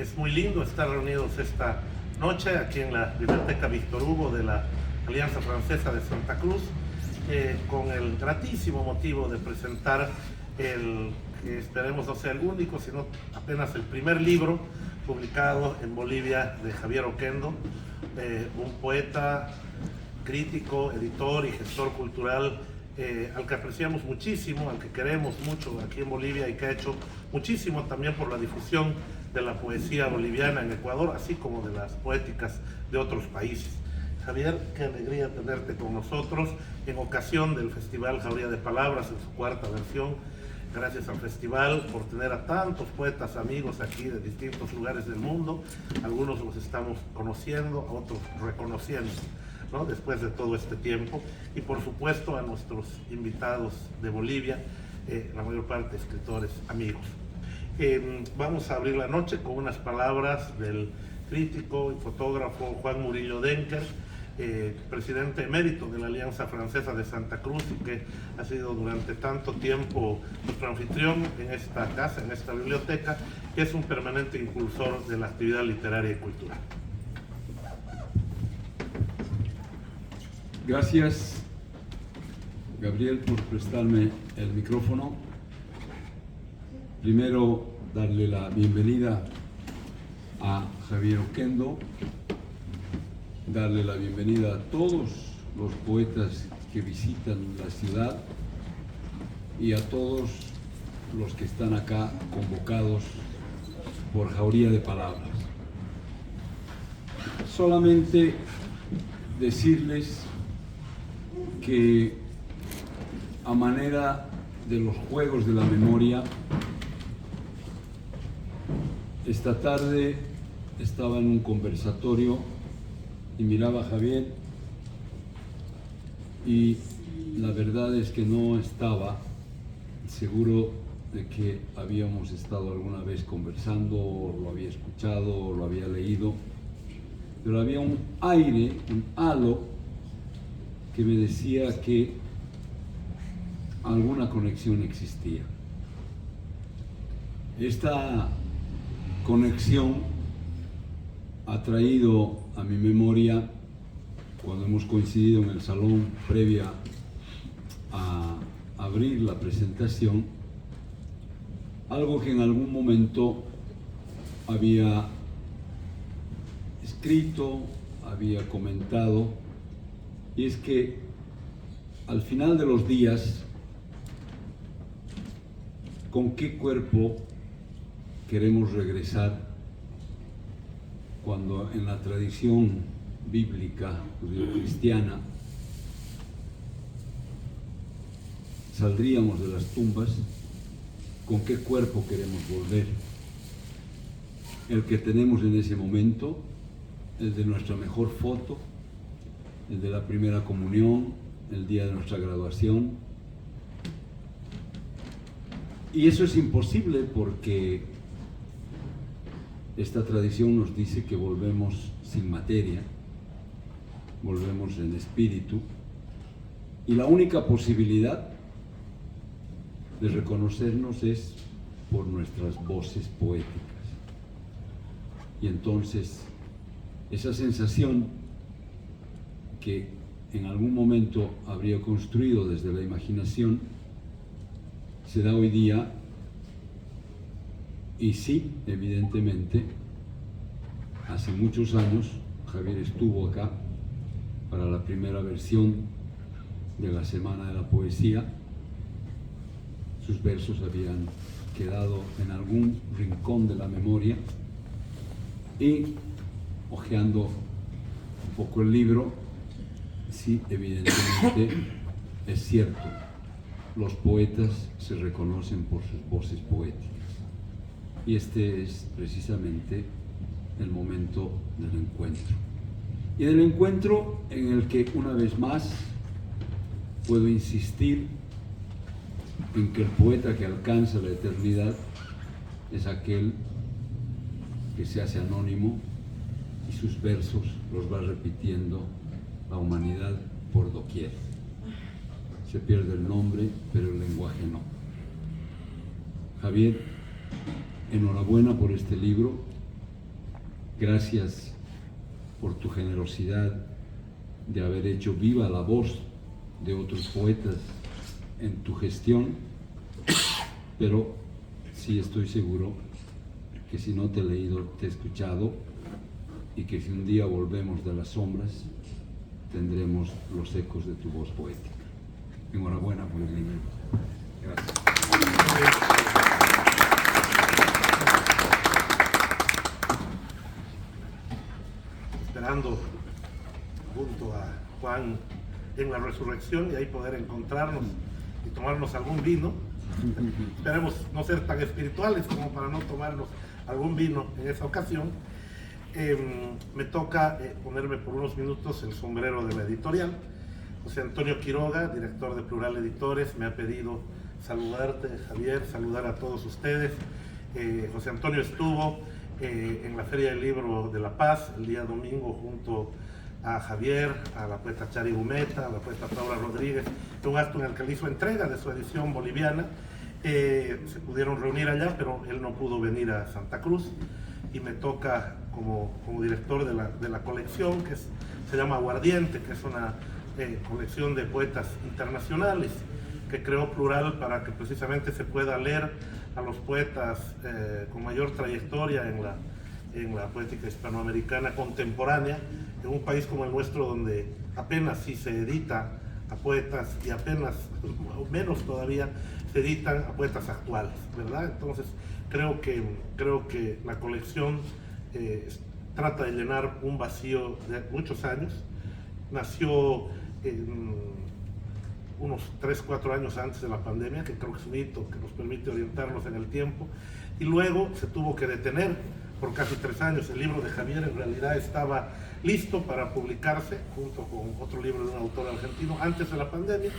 Es muy lindo estar reunidos esta noche aquí en la Biblioteca Víctor Hugo de la Alianza Francesa de Santa Cruz, con el gratísimo motivo de presentar el que esperemos no sea el único, sino apenas el primer libro publicado en Bolivia de Javier Oquendo, un poeta, crítico, editor y gestor cultural al que apreciamos muchísimo, al que queremos mucho aquí en Bolivia y que ha hecho muchísimo también por la difusión de la poesía boliviana en Ecuador, así como de las poéticas de otros países. Javier, qué alegría tenerte con nosotros en ocasión del Festival Jauría de Palabras en su cuarta versión. Gracias al festival por tener a tantos poetas amigos aquí de distintos lugares del mundo. Algunos los estamos conociendo, a otros reconociendo, ¿no? Después de todo este tiempo. Y por supuesto a nuestros invitados de Bolivia, la mayor parte escritores amigos. Vamos a abrir la noche con unas palabras del crítico y fotógrafo Juan Murillo Denker, presidente emérito de la Alianza Francesa de Santa Cruz y que ha sido durante tanto tiempo nuestro anfitrión en esta casa, en esta biblioteca, que es un permanente impulsor de la actividad literaria y cultural. Gracias, Gabriel, por prestarme el micrófono. Primero, darle la bienvenida a Javier Oquendo, darle la bienvenida a todos los poetas que visitan la ciudad y a todos los que están acá convocados por Jauría de Palabras. Solamente decirles que a manera de los Juegos de la Memoria, esta tarde estaba en un conversatorio y miraba a Javier y la verdad es que no estaba seguro de que habíamos estado alguna vez conversando, o lo había escuchado, o lo había leído, pero había un aire, un halo que me decía que alguna conexión existía. Esta conexión ha traído a mi memoria, cuando hemos coincidido en el salón previa a abrir la presentación, algo que en algún momento había escrito, había comentado, y es que al final de los días, ¿con qué cuerpo queremos regresar cuando en la tradición bíblica judío-cristiana saldríamos de las tumbas? ¿Con qué cuerpo queremos volver? El que tenemos en ese momento, el de nuestra mejor foto, el de la primera comunión, el día de nuestra graduación. Y eso es imposible porque esta tradición nos dice que volvemos sin materia, volvemos en espíritu, y la única posibilidad de reconocernos es por nuestras voces poéticas. Y entonces esa sensación que en algún momento habría construido desde la imaginación se da hoy día. Y sí, evidentemente, hace muchos años Javier estuvo acá para la primera versión de la Semana de la Poesía. Sus versos habían quedado en algún rincón de la memoria y, hojeando un poco el libro, sí, evidentemente es cierto, los poetas se reconocen por sus voces poéticas. Y este es precisamente el momento del encuentro. Y del encuentro en el que una vez más puedo insistir en que el poeta que alcanza la eternidad es aquel que se hace anónimo y sus versos los va repitiendo la humanidad por doquier. Se pierde el nombre, pero el lenguaje no. Javier, enhorabuena por este libro. Gracias por tu generosidad de haber hecho viva la voz de otros poetas en tu gestión, pero sí estoy seguro que si no te he leído, te he escuchado, y que si un día volvemos de las sombras, tendremos los ecos de tu voz poética. Enhorabuena por el libro. Gracias. Esperando junto a Juan en la resurrección y ahí poder encontrarnos y tomarnos algún vino. Esperemos no ser tan espirituales como para no tomarnos algún vino en esa ocasión. Me toca ponerme por unos minutos el sombrero de la editorial. José Antonio Quiroga, director de Plural Editores, me ha pedido saludarte, Javier, saludar a todos ustedes. José Antonio estuvo en la Feria del Libro de La Paz el día domingo junto a Javier, a la poeta Chari Gumeta, a la poeta Paula Rodríguez, un acto en el que le hizo entrega de su edición boliviana. Se pudieron reunir allá, pero él no pudo venir a Santa Cruz y me toca como director de la colección que se llama Aguardiente, que es una colección de poetas internacionales que creó Plural para que precisamente se pueda leer a los poetas con mayor trayectoria en la poética hispanoamericana contemporánea, en un país como el nuestro donde apenas si se edita a poetas y apenas, menos todavía, se editan a poetas actuales, ¿verdad? Entonces creo que la colección trata de llenar un vacío de muchos años. Nació unos 3-4 años antes de la pandemia, que creo que es un hito que nos permite orientarnos en el tiempo, y luego se tuvo que detener por casi 3 años. El libro de Javier en realidad estaba listo para publicarse junto con otro libro de un autor argentino antes de la pandemia.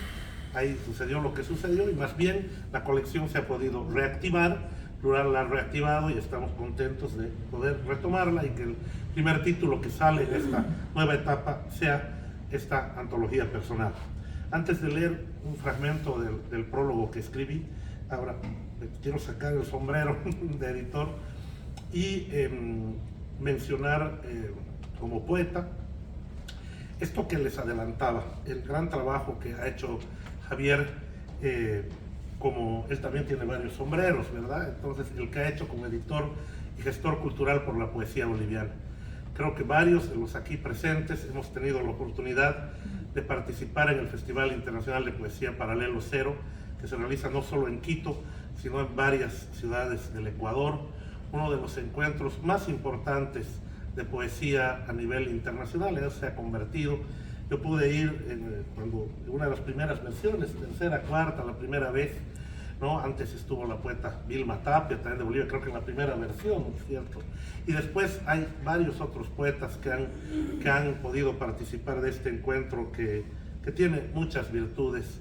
Ahí sucedió lo que sucedió y más bien la colección se ha podido reactivar. Plural la ha reactivado y estamos contentos de poder retomarla y que el primer título que sale de esta nueva etapa sea esta antología personal. Antes de leer un fragmento del prólogo que escribí, ahora quiero sacar el sombrero de editor y mencionar como poeta esto que les adelantaba, el gran trabajo que ha hecho Javier, como él también tiene varios sombreros, ¿verdad? Entonces, el que ha hecho como editor y gestor cultural por la poesía boliviana. Creo que varios de los aquí presentes hemos tenido la oportunidad de participar en el Festival Internacional de Poesía Paralelo Cero, que se realiza no solo en Quito, sino en varias ciudades del Ecuador, uno de los encuentros más importantes de poesía a nivel internacional. Eso se ha convertido. Yo pude ir en una de las primeras versiones, tercera, cuarta, la primera vez, ¿no? Antes estuvo la poeta Vilma Tapia, también de Bolivia, creo que en la primera versión, ¿cierto? Y después hay varios otros poetas que han podido participar de este encuentro que tiene muchas virtudes,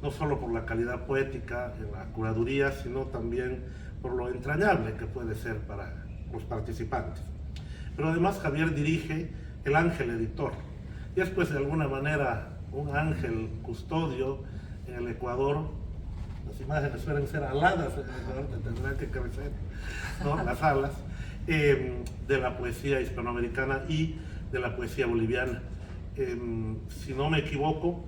no solo por la calidad poética en la curaduría, sino también por lo entrañable que puede ser para los participantes. Pero además Javier dirige El Ángel Editor, y es pues de alguna manera un ángel custodio en el Ecuador. Las imágenes suelen ser aladas en el Ecuador, que tendrán que crecer, ¿no? Las alas de la poesía hispanoamericana y de la poesía boliviana. Si no me equivoco,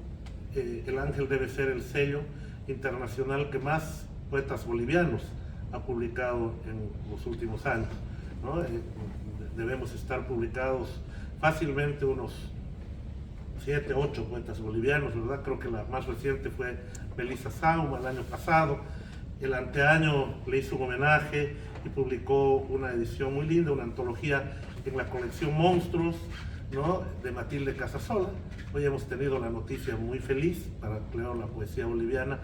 El Ángel debe ser el sello internacional que más poetas bolivianos ha publicado en los últimos años, ¿no? Debemos estar publicados fácilmente unos 7, 8 poetas bolivianos, ¿verdad? Creo que la más reciente fue Melissa Sauma el año pasado. El anteaño le hizo un homenaje y publicó una edición muy linda, una antología en la colección Monstruos, ¿no? De Matilde Casasola. Hoy hemos tenido la noticia muy feliz para la poesía boliviana.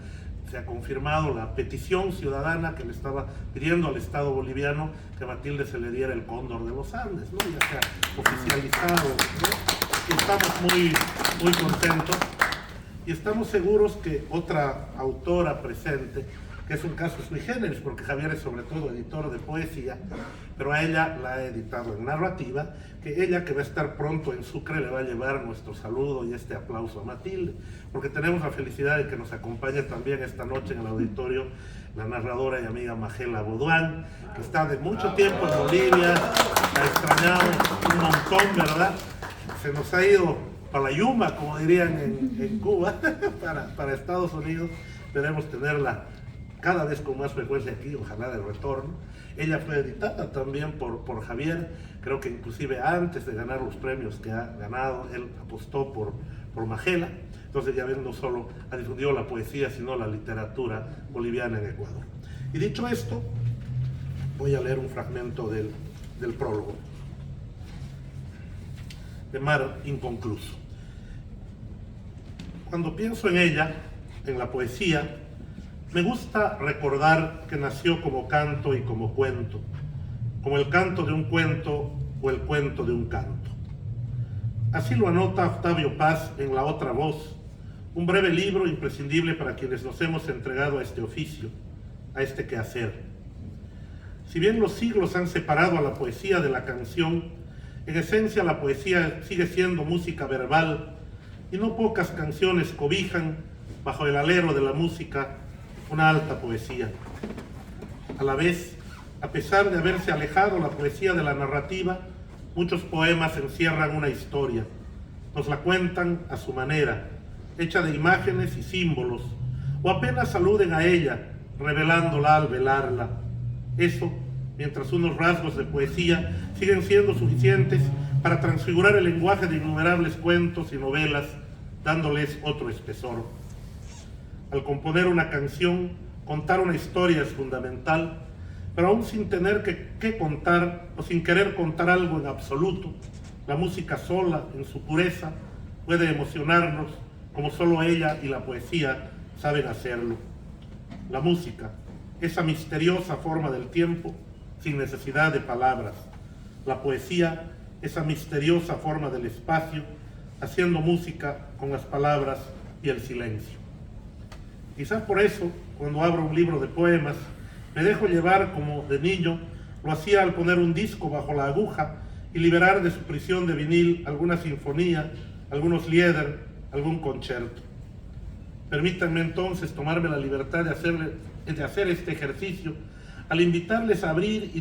Se ha confirmado la petición ciudadana que le estaba pidiendo al Estado boliviano que a Matilde se le diera el Cóndor de los Andes, ¿no? Ya se ha oficializado, ¿no? Y estamos muy contentos y estamos seguros que otra autora presente, que es un caso sui generis, porque Javier es sobre todo editor de poesía, pero a ella la ha editado en narrativa, que ella, que va a estar pronto en Sucre, le va a llevar nuestro saludo y este aplauso a Matilde, porque tenemos la felicidad de que nos acompañe también esta noche en el auditorio la narradora y amiga Magela Boduán, que está de mucho tiempo en Bolivia, la extrañamos acompañado un montón, ¿verdad? Se nos ha ido para la yuma, como dirían en Cuba, para Estados Unidos. Debemos tenerla cada vez con más frecuencia aquí, ojalá de retorno. Ella fue editada también por Javier, creo que inclusive antes de ganar los premios que ha ganado, él apostó por Majela. Entonces ya ven, no solo ha difundido la poesía, sino la literatura boliviana en Ecuador. Y dicho esto, voy a leer un fragmento del prólogo de Mar Inconcluso. Cuando pienso en ella, en la poesía, me gusta recordar que nació como canto y como cuento, como el canto de un cuento o el cuento de un canto. Así lo anota Octavio Paz en La otra voz, un breve libro imprescindible para quienes nos hemos entregado a este oficio, a este quehacer. Si bien los siglos han separado a la poesía de la canción, en esencia la poesía sigue siendo música verbal y no pocas canciones cobijan, bajo el alero de la música, una alta poesía. A la vez, a pesar de haberse alejado la poesía de la narrativa, muchos poemas encierran una historia, nos la cuentan a su manera, hecha de imágenes y símbolos, o apenas aluden a ella, revelándola al velarla. Eso, mientras unos rasgos de poesía siguen siendo suficientes para transfigurar el lenguaje de innumerables cuentos y novelas, dándoles otro espesor. Al componer una canción, contar una historia es fundamental, pero aún sin tener que contar o sin querer contar algo en absoluto, la música sola, en su pureza, puede emocionarnos como solo ella y la poesía saben hacerlo. La música, esa misteriosa forma del tiempo, sin necesidad de palabras. La poesía, esa misteriosa forma del espacio, haciendo música con las palabras y el silencio. Quizás por eso, cuando abro un libro de poemas, me dejo llevar como de niño lo hacía al poner un disco bajo la aguja y liberar de su prisión de vinil alguna sinfonía, algunos lieder, algún concierto. Permítanme entonces tomarme la libertad de hacer este ejercicio al invitarles a abrir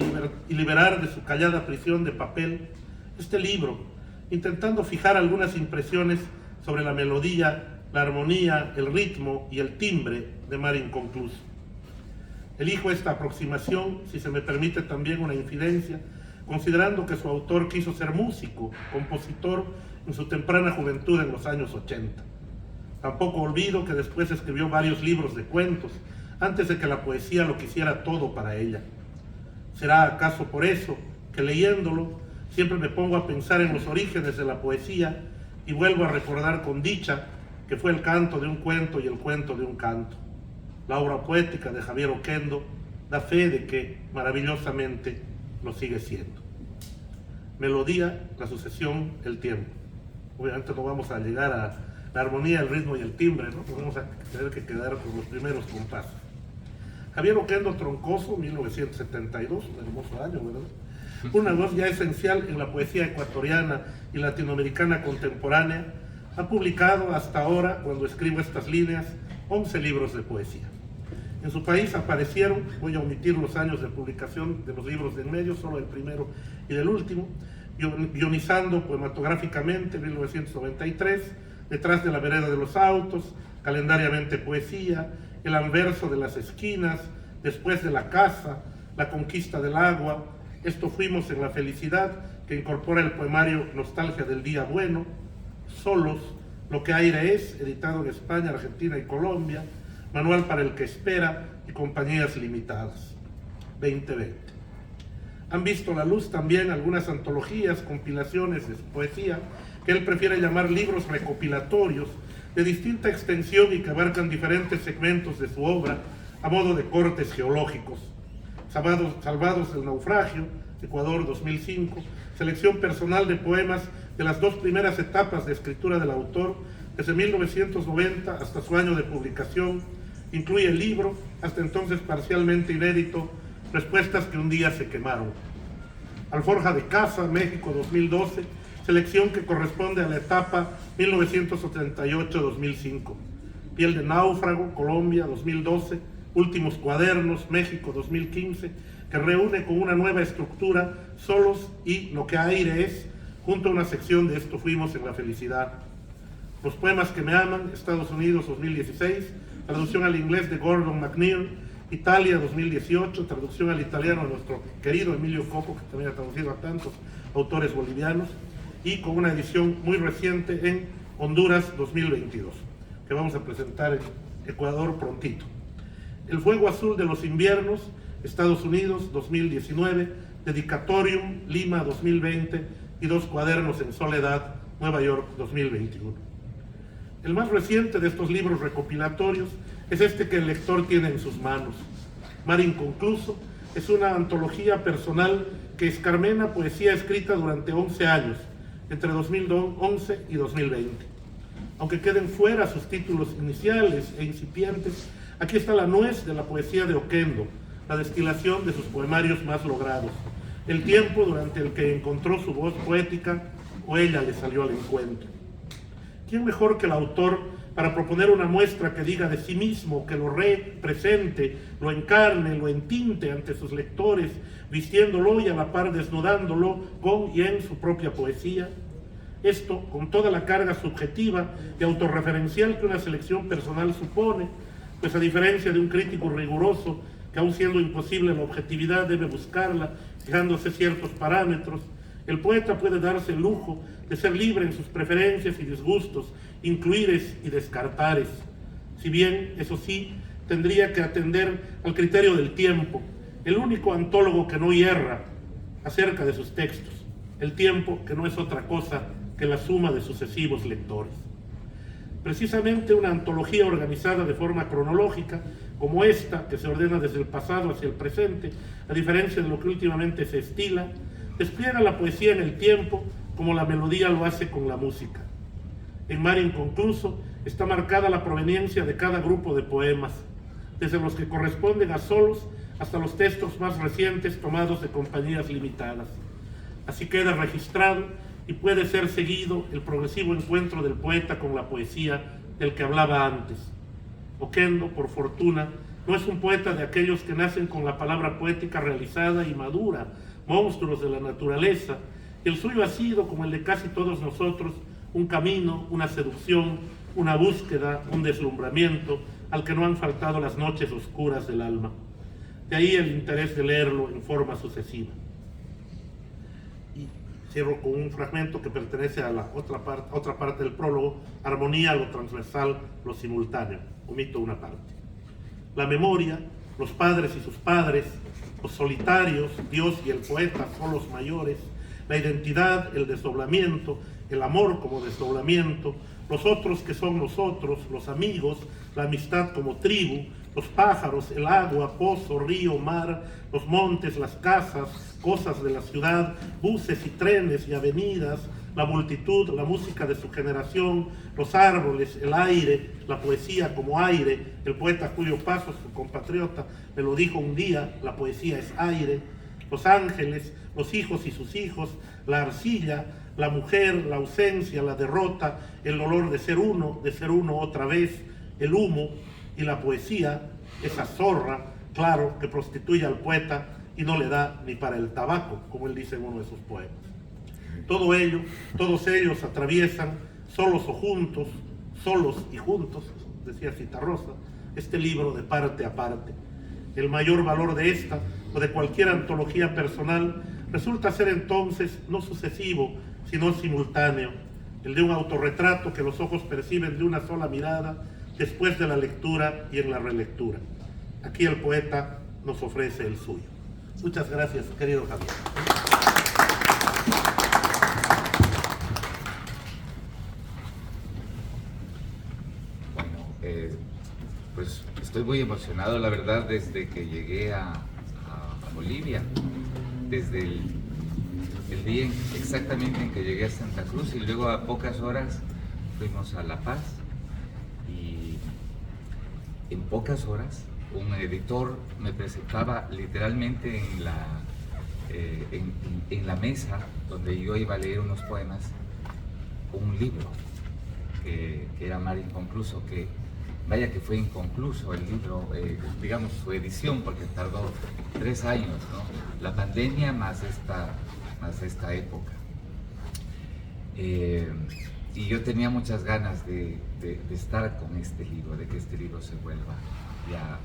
y liberar de su callada prisión de papel este libro, intentando fijar algunas impresiones sobre la melodía, la armonía, el ritmo y el timbre de Mar Inconcluso. Elijo esta aproximación, si se me permite también una infidencia, considerando que su autor quiso ser músico, compositor en su temprana juventud en los años 80. Tampoco olvido que después escribió varios libros de cuentos, antes de que la poesía lo quisiera todo para ella. ¿Será acaso por eso que leyéndolo siempre me pongo a pensar en los orígenes de la poesía y vuelvo a recordar con dicha que fue el canto de un cuento y el cuento de un canto? La obra poética de Javier Oquendo da fe de que maravillosamente lo sigue siendo. Melodía, la sucesión, el tiempo. Obviamente no vamos a llegar a la armonía, el ritmo y el timbre, ¿no? Vamos a tener que quedar con los primeros compases. Javier Oquendo Troncoso, 1972, un hermoso año, ¿verdad? Una voz ya esencial en la poesía ecuatoriana y latinoamericana contemporánea, ha publicado hasta ahora, cuando escribo estas líneas, 11 libros de poesía. En su país aparecieron, voy a omitir los años de publicación de los libros de en medio, solo el primero y el último, Guionizando poematográficamente, 1993, Detrás de la vereda de los autos, Calendariamente poesía, El anverso de las esquinas, Después de la casa, La conquista del agua, Esto fuimos en la felicidad, que incorpora el poemario Nostalgia del día bueno, Solos, Lo que aire es, editado en España, Argentina y Colombia, Manual para el que espera y Compañías limitadas, 2020. Han visto la luz también algunas antologías, compilaciones de su poesía, que él prefiere llamar libros recopilatorios, de distinta extensión y que abarcan diferentes segmentos de su obra, a modo de cortes geológicos. Salvados del naufragio, Ecuador 2005, selección personal de poemas de las dos primeras etapas de escritura del autor, desde 1990 hasta su año de publicación, incluye el libro, hasta entonces parcialmente inédito, Respuestas que un día se quemaron. Alforja de Casa, México 2012, selección que corresponde a la etapa 1988-2005. Piel de náufrago, Colombia 2012, Últimos cuadernos, México 2015, que reúne con una nueva estructura Solos y Lo que aire es, junto a una sección de Esto fuimos en la felicidad. Los poemas que me aman, Estados Unidos 2016, traducción al inglés de Gordon McNeil, Italia 2018, traducción al italiano de nuestro querido Emilio Coco, que también ha traducido a tantos autores bolivianos, y con una edición muy reciente en Honduras 2022, que vamos a presentar en Ecuador prontito. El fuego azul de los inviernos, Estados Unidos 2019, Dedicatorium, Lima 2020, y Dos cuadernos en soledad, Nueva York 2021. El más reciente de estos libros recopilatorios es este que el lector tiene en sus manos. Mar Inconcluso es una antología personal que escarmena poesía escrita durante 11 años, entre 2011 y 2020. Aunque queden fuera sus títulos iniciales e incipientes, aquí está la nuez de la poesía de Oquendo, la destilación de sus poemarios más logrados, el tiempo durante el que encontró su voz poética o ella le salió al encuentro. ¿Quién mejor que el autor para proponer una muestra que diga de sí mismo, que lo represente, lo encarne, lo entinte ante sus lectores, vistiéndolo y a la par desnudándolo con y en su propia poesía? Esto con toda la carga subjetiva y autorreferencial que una selección personal supone, pues a diferencia de un crítico riguroso, que aun siendo imposible la objetividad debe buscarla, fijándose ciertos parámetros, el poeta puede darse el lujo de ser libre en sus preferencias y disgustos, incluires y descartares. Si bien, eso sí, tendría que atender al criterio del tiempo, el único antólogo que no hierra acerca de sus textos, el tiempo que no es otra cosa que la suma de sucesivos lectores. Precisamente una antología organizada de forma cronológica, como esta, que se ordena desde el pasado hacia el presente, a diferencia de lo que últimamente se estila, despliega la poesía en el tiempo como la melodía lo hace con la música. En Mar Inconcluso está marcada la proveniencia de cada grupo de poemas, desde los que corresponden a solos hasta los textos más recientes tomados de compañías limitadas. Así queda registrado y puede ser seguido el progresivo encuentro del poeta con la poesía del que hablaba antes. Oquendo, por fortuna, no es un poeta de aquellos que nacen con la palabra poética realizada y madura, monstruos de la naturaleza. El suyo ha sido, como el de casi todos nosotros, un camino, una seducción, una búsqueda, un deslumbramiento, al que no han faltado las noches oscuras del alma. De ahí el interés de leerlo en forma sucesiva. Y cierro con un fragmento que pertenece a la otra parte del prólogo, armonía, lo transversal, lo simultáneo. Omito una parte. La memoria, los padres y sus padres, los solitarios, Dios y el poeta, son los mayores, la identidad, el desdoblamiento, el amor como desdoblamiento, los otros que son nosotros, los amigos, la amistad como tribu, los pájaros, el agua, pozo, río, mar, los montes, las casas, cosas de la ciudad, buses y trenes y avenidas, la multitud, la música de su generación, los árboles, el aire, la poesía como aire, el poeta Julio Pasos, su compatriota, me lo dijo un día, la poesía es aire, los ángeles, los hijos y sus hijos, la arcilla, la mujer, la ausencia, la derrota, el dolor de ser uno otra vez, el humo y la poesía, esa zorra, claro, que prostituye al poeta y no le da ni para el tabaco, como él dice en uno de sus poemas. Todo ello, todos ellos atraviesan, solos o juntos, solos y juntos, decía Citarrosa, este libro de parte a parte. El mayor valor de esta o de cualquier antología personal resulta ser entonces no sucesivo, sino simultáneo, el de un autorretrato que los ojos perciben de una sola mirada después de la lectura y en la relectura. Aquí el poeta nos ofrece el suyo. Muchas gracias, querido Javier. Pues estoy muy emocionado, la verdad, desde que llegué a Bolivia, desde el día exactamente en que llegué a Santa Cruz, y luego a pocas horas fuimos a La Paz, y en pocas horas un editor me presentaba literalmente en la mesa donde yo iba a leer unos poemas, un libro que era Mar Inconcluso, que vaya que fue inconcluso el libro, digamos su edición, porque tardó 3 años, ¿no? La pandemia más esta época. Y yo tenía muchas ganas de estar con este libro, de que este libro se vuelva ya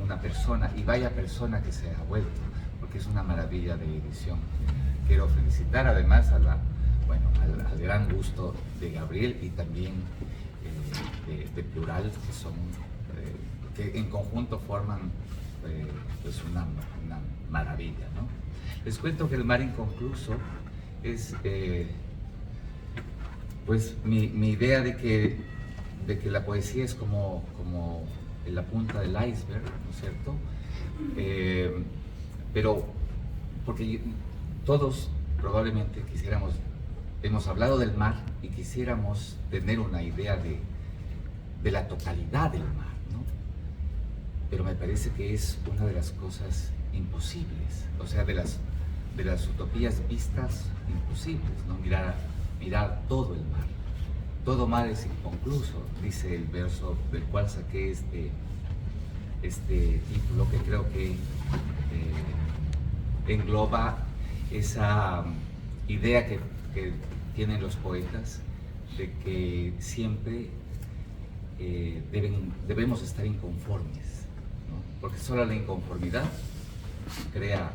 una persona, y vaya persona que se ha vuelto, porque es una maravilla de edición. Quiero felicitar además al gran gusto de Gabriel y también de Plural, que en conjunto forman pues una maravilla, ¿no? Les cuento que El mar inconcluso es pues mi idea de que la poesía es como en la punta del iceberg, ¿no es cierto? Pero porque todos probablemente hemos hablado del mar y quisiéramos tener una idea de la totalidad del mar, ¿no? Pero me parece que es una de las cosas imposibles, o sea, de las utopías vistas imposibles, ¿no? Mirar todo el mar. Todo mar es inconcluso, dice el verso del cual saqué este título, que creo que engloba esa idea que tienen los poetas de que siempre debemos estar inconformes, ¿no? Porque solo la inconformidad crea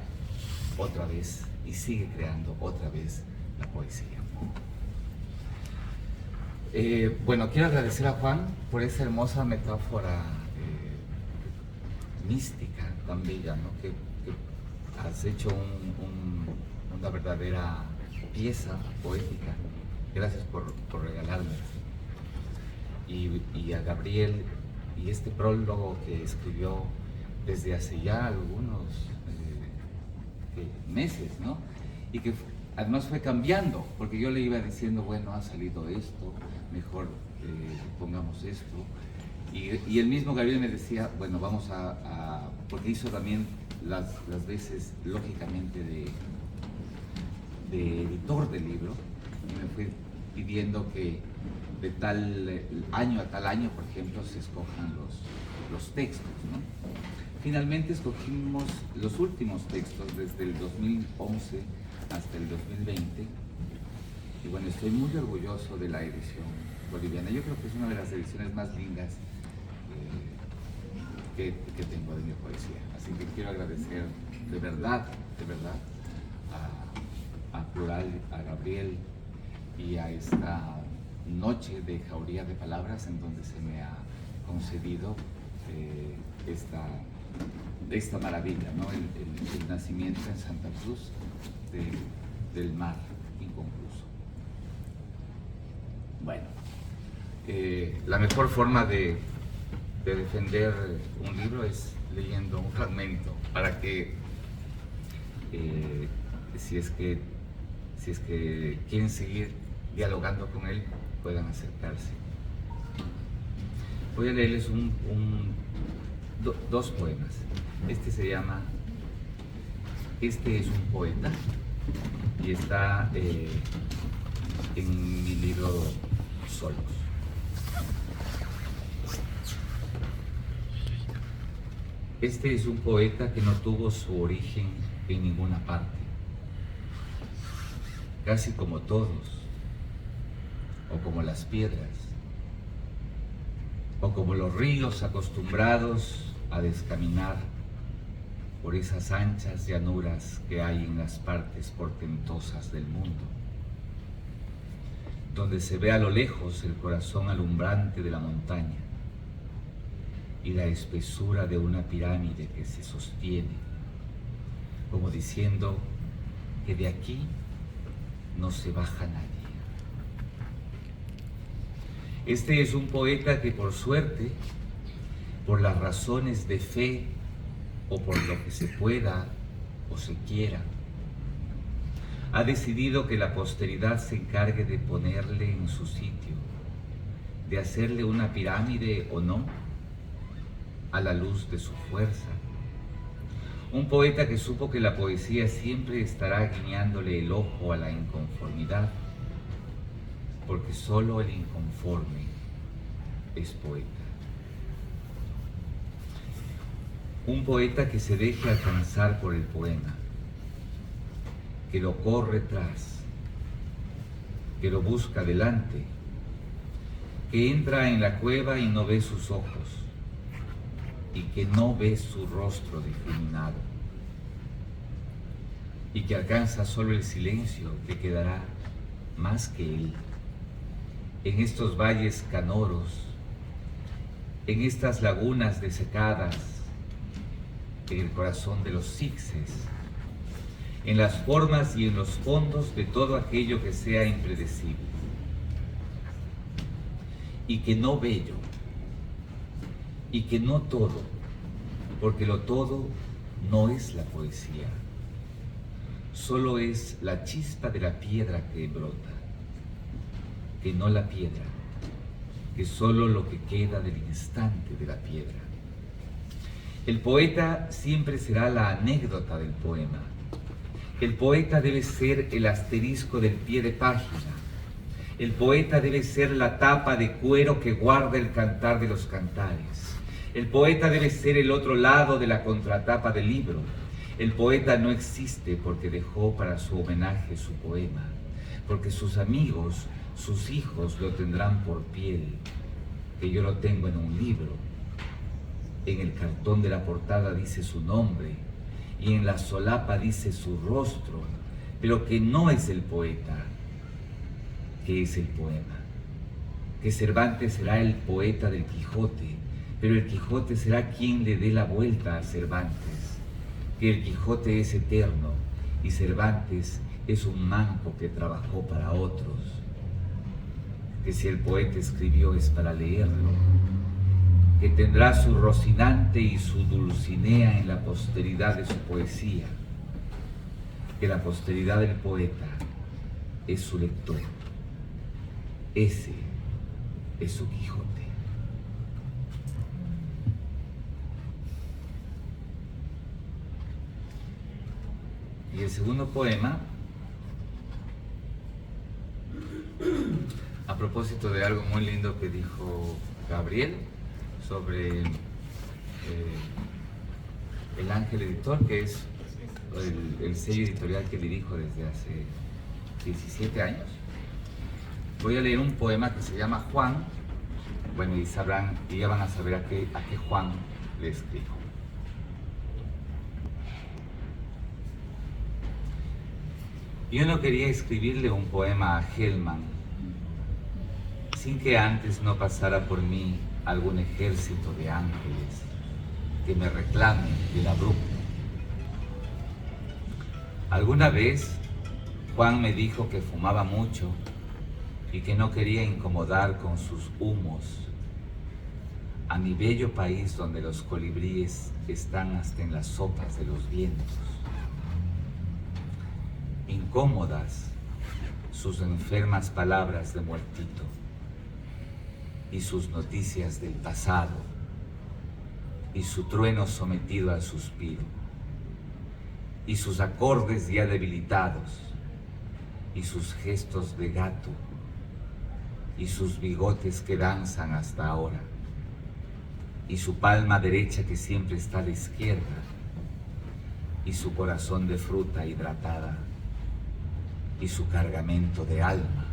otra vez y sigue creando otra vez la poesía. Bueno, quiero agradecer a Juan por esa hermosa metáfora mística tan bella, ¿no? Que has hecho una verdadera pieza poética. Gracias por regalarme. Y a Gabriel y este prólogo que escribió desde hace ya algunos meses, ¿no? Y que además fue cambiando, porque yo le iba diciendo, bueno, ha salido esto, mejor pongamos esto. Y el mismo Gabriel me decía, bueno, vamos porque hizo también las veces, lógicamente, de editor del libro, y me fue pidiendo que de tal año a tal año, por ejemplo, se escojan los textos, ¿no? Finalmente escogimos los últimos textos desde el 2011 hasta el 2020, y bueno, estoy muy orgulloso de la edición boliviana. Yo creo que es una de las ediciones más lindas que tengo de mi poesía. Así que quiero agradecer de verdad a Plural, a Gabriel y a esta noche de Jauría de Palabras en donde se me ha concedido esta maravilla, ¿no? El nacimiento en Santa Cruz del mar inconcluso. Bueno, la mejor forma de defender un libro es leyendo un fragmento para que si es que quieren seguir dialogando con él, puedan acercarse. Voy a leerles dos poemas. Este se llama Este es un poeta y está en mi libro Solos. Este es un poeta que no tuvo su origen en ninguna parte, casi como todos, o como las piedras, o como los ríos acostumbrados a descaminar por esas anchas llanuras que hay en las partes portentosas del mundo, donde se ve a lo lejos el corazón alumbrante de la montaña y la espesura de una pirámide que se sostiene, como diciendo que de aquí no se baja nadie. Este es un poeta que por suerte, por las razones de fe o por lo que se pueda o se quiera, ha decidido que la posteridad se encargue de ponerle en su sitio, de hacerle una pirámide o no, a la luz de su fuerza. Un poeta que supo que la poesía siempre estará guiñándole el ojo a la inconformidad, porque solo el inconforme es poeta. Un poeta que se deje alcanzar por el poema, que lo corre tras, que lo busca delante, que entra en la cueva y no ve sus ojos, y que no ve su rostro difuminado, y que alcanza solo el silencio que quedará más que él, en estos valles canoros, en estas lagunas desecadas, en el corazón de los cixes, en las formas y en los fondos de todo aquello que sea impredecible, y que no bello, y que no todo, porque lo todo no es la poesía, solo es la chispa de la piedra que brota, que no la piedra, que solo lo que queda del instante de la piedra. El poeta siempre será la anécdota del poema. El poeta debe ser el asterisco del pie de página. El poeta debe ser la tapa de cuero que guarda el cantar de los cantares. El poeta debe ser el otro lado de la contratapa del libro. El poeta no existe porque dejó para su homenaje su poema, porque sus amigos, sus hijos lo tendrán por piel, que yo lo tengo en un libro. En el cartón de la portada dice su nombre y en la solapa dice su rostro, pero que no es el poeta, que es el poema. Que Cervantes será el poeta del Quijote, pero el Quijote será quien le dé la vuelta a Cervantes. Que el Quijote es eterno y Cervantes es un manco que trabajó para otros. Que si el poeta escribió es para leerlo, que tendrá su Rocinante y su Dulcinea en la posteridad de su poesía, que la posteridad del poeta es su lector, ese es su Quijote. Y el segundo poema, a propósito de algo muy lindo que dijo Gabriel sobre El Ángel Editor, que es el sello editorial que dirijo desde hace 17 años. Voy a leer un poema que se llama Juan. Bueno, y sabrán, y ya van a saber a qué Juan le escribo. Yo no quería escribirle un poema a Hellman sin que antes no pasara por mí algún ejército de ángeles que me reclamen del abrupto. Alguna vez Juan me dijo que fumaba mucho y que no quería incomodar con sus humos a mi bello país donde los colibríes están hasta en las sopas de los vientos. Incómodas sus enfermas palabras de muertito y sus noticias del pasado y su trueno sometido al suspiro y sus acordes ya debilitados y sus gestos de gato y sus bigotes que danzan hasta ahora y su palma derecha que siempre está a la izquierda y su corazón de fruta hidratada y su cargamento de alma,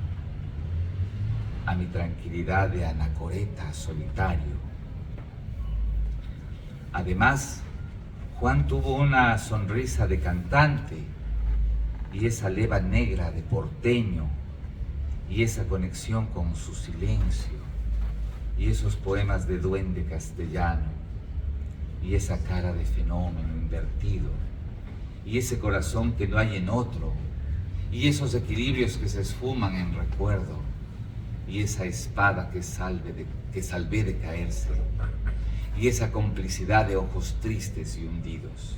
a mi tranquilidad de anacoreta solitario. Además, Juan tuvo una sonrisa de cantante y esa leva negra de porteño y esa conexión con su silencio y esos poemas de duende castellano y esa cara de fenómeno invertido y ese corazón que no hay en otro y esos equilibrios que se esfuman en recuerdo y esa espada que salvé de caerse y esa complicidad de ojos tristes y hundidos.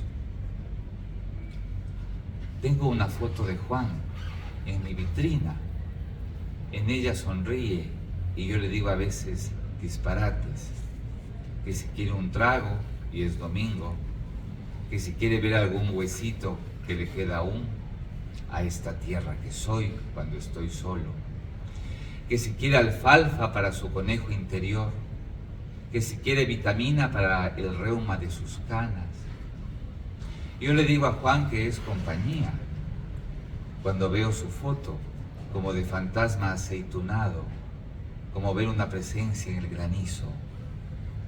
Tengo una foto de Juan en mi vitrina. En ella sonríe y yo le digo a veces disparates, que si quiere un trago y es domingo, que si quiere ver algún huesito que le queda aún a esta tierra que soy cuando estoy solo, que si quiere alfalfa para su conejo interior que si quiere vitamina para el reuma de sus canas. Yo le digo a Juan que es compañía. Cuando veo su foto, como de fantasma aceitunado, como ver una presencia en el granizo,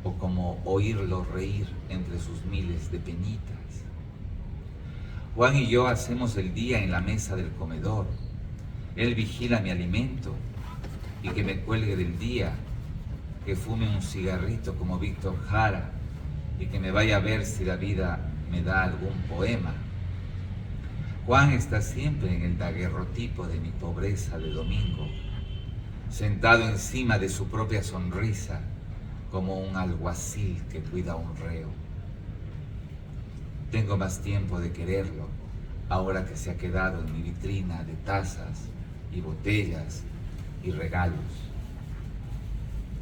o como oírlo reír entre sus miles de peñitas. Juan y yo hacemos el día en la mesa del comedor. Él vigila mi alimento y que me cuelgue del día, que fume un cigarrito como Víctor Jara y que me vaya a ver si la vida me da algún poema. Juan está siempre en el daguerrotipo de mi pobreza de domingo, sentado encima de su propia sonrisa, como un alguacil que cuida a un reo. Tengo más tiempo de quererlo, ahora que se ha quedado en mi vitrina de tazas y botellas y regalos.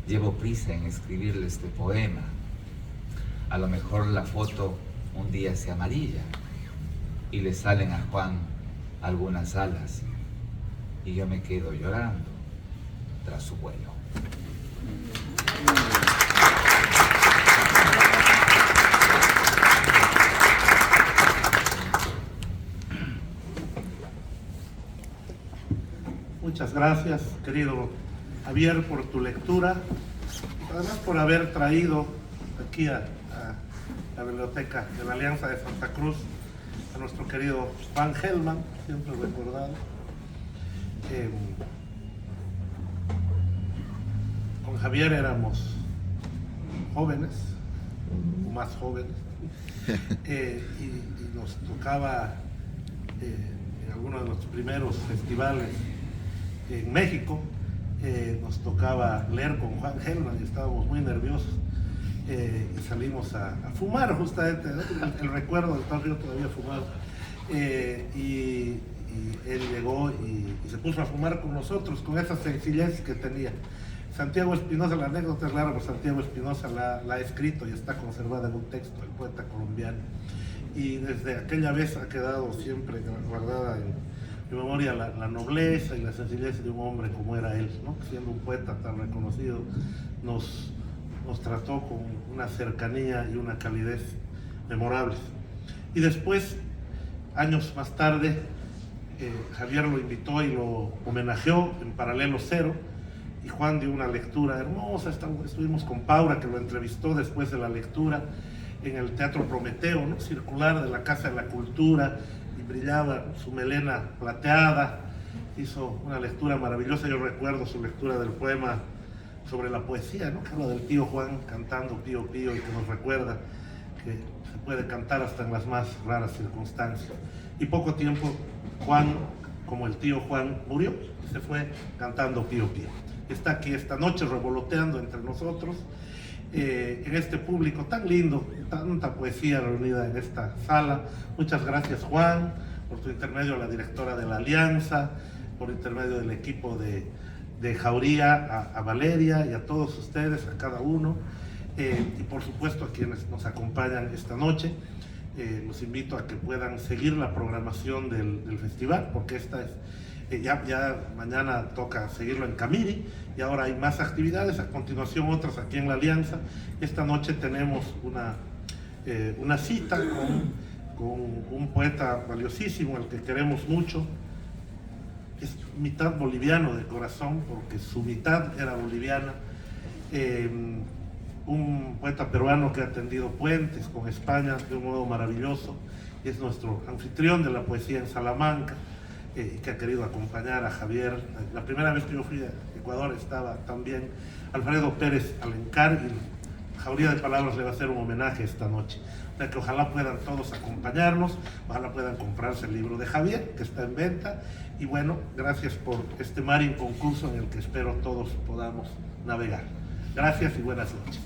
Llevo prisa en escribirle este poema. A lo mejor la foto un día se amarilla y le salen a Juan algunas alas y yo me quedo llorando tras su vuelo. Muchas gracias, querido Javier, por tu lectura, además por haber traído aquí a la biblioteca de la Alianza de Santa Cruz a nuestro querido Juan Gelman, siempre recordado. Con Javier éramos jóvenes, o más jóvenes, y nos tocaba en algunos de los primeros festivales en México, nos tocaba leer con Juan Gelman y estábamos muy nerviosos y salimos a fumar justamente, ¿no? El recuerdo del Torrio todavía fumaba y él llegó y se puso a fumar con nosotros con esa sencillez que tenía. Santiago Espinosa, la anécdota es larga, pero Santiago Espinosa la ha escrito y está conservada en un texto, el poeta colombiano, y desde aquella vez ha quedado siempre guardada en mi memoria la nobleza y la sencillez de un hombre como era él, ¿no? Siendo un poeta tan reconocido, nos trató con una cercanía y una calidez memorables. Y después, años más tarde, Javier lo invitó y lo homenajeó en Paralelo Cero, y Juan dio una lectura hermosa. Estuvimos con Paula, que lo entrevistó después de la lectura en el Teatro Prometeo, ¿no? Circular de la Casa de la Cultura, y brillaba su melena plateada. Hizo una lectura maravillosa. Yo recuerdo su lectura del poema sobre la poesía, ¿no? Que habla del tío Juan cantando Pío Pío y que nos recuerda que se puede cantar hasta en las más raras circunstancias. Y poco tiempo Juan, como el tío Juan, murió y se fue cantando Pío Pío. Está aquí esta noche revoloteando entre nosotros, en este público tan lindo, tanta poesía reunida en esta sala. Muchas gracias, Juan, por tu intermedio, a la directora de la Alianza, por intermedio del equipo de Jauría, a Valeria y a todos ustedes, a cada uno, y por supuesto a quienes nos acompañan esta noche. Los invito a que puedan seguir la programación del festival, porque esta es ya mañana toca seguirlo en Camiri, y ahora hay más actividades, a continuación otras aquí en la Alianza. Esta noche tenemos una cita con un poeta valiosísimo, al que queremos mucho. Es mitad boliviano de corazón, porque su mitad era boliviana. Un poeta peruano que ha tendido puentes con España de un modo maravilloso. Es nuestro anfitrión de la poesía en Salamanca, que ha querido acompañar a Javier. La primera vez que yo fui a Ecuador estaba también Alfredo Pérez Alencar, y Jauría de Palabras le va a hacer un homenaje esta noche. O sea que ojalá puedan todos acompañarnos, ojalá puedan comprarse el libro de Javier, que está en venta. Y bueno, gracias por este mar en concurso en el que espero todos podamos navegar. Gracias y buenas noches.